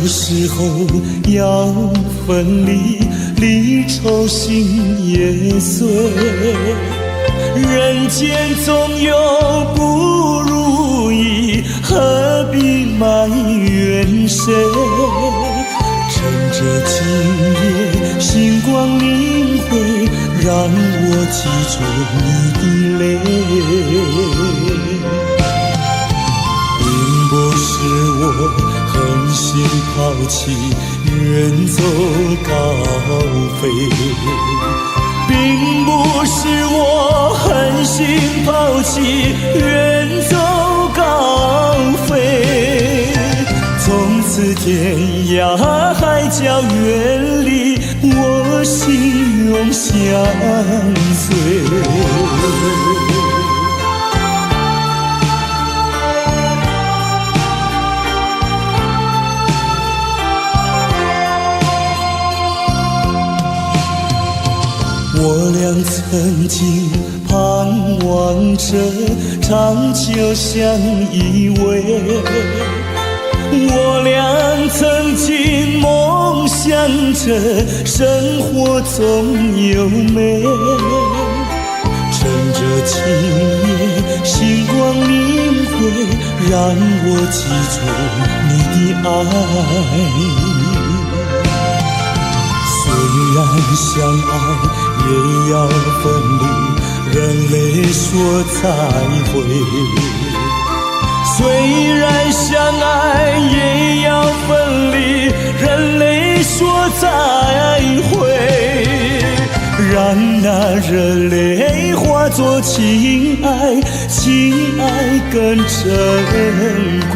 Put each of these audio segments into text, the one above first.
时候要分离，离愁心也碎。人间总有不如意，何必埋怨谁？趁着今夜星光明辉，让我记住你的泪。并不是我狠心抛弃，远走高飞。并不是我狠心抛弃，远走高飞。从此天涯海角远离，我心永相随。我俩曾经盼望着长久相依偎，我俩曾经梦想着生活总有美。趁着今夜星光明辉，让我记住你的爱。虽然相爱也要分离，人类说再会。虽然相爱也要分离，人类说再会。让那热泪化作情爱，情爱更珍贵。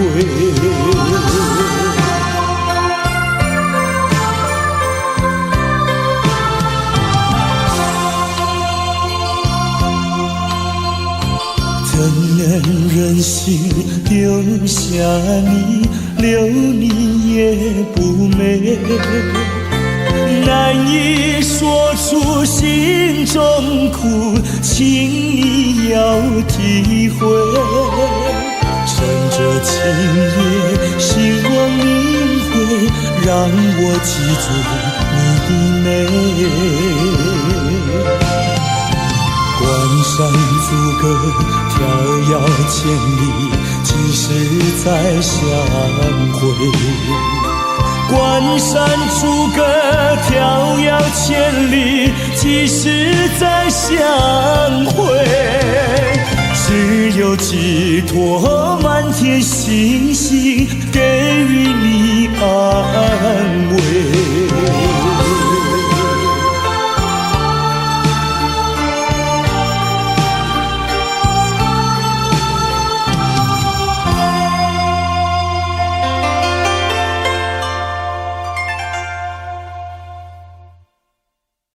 怎能忍心丢下你，留你也不美。难以说出心中苦，请你要体会。趁着今夜星光明辉，让我记住你的美。关山阻隔，迢遥千里，几时再相会？关山阻隔，迢遥千里，几时再相会？只有寄托满天星星，给予你安慰。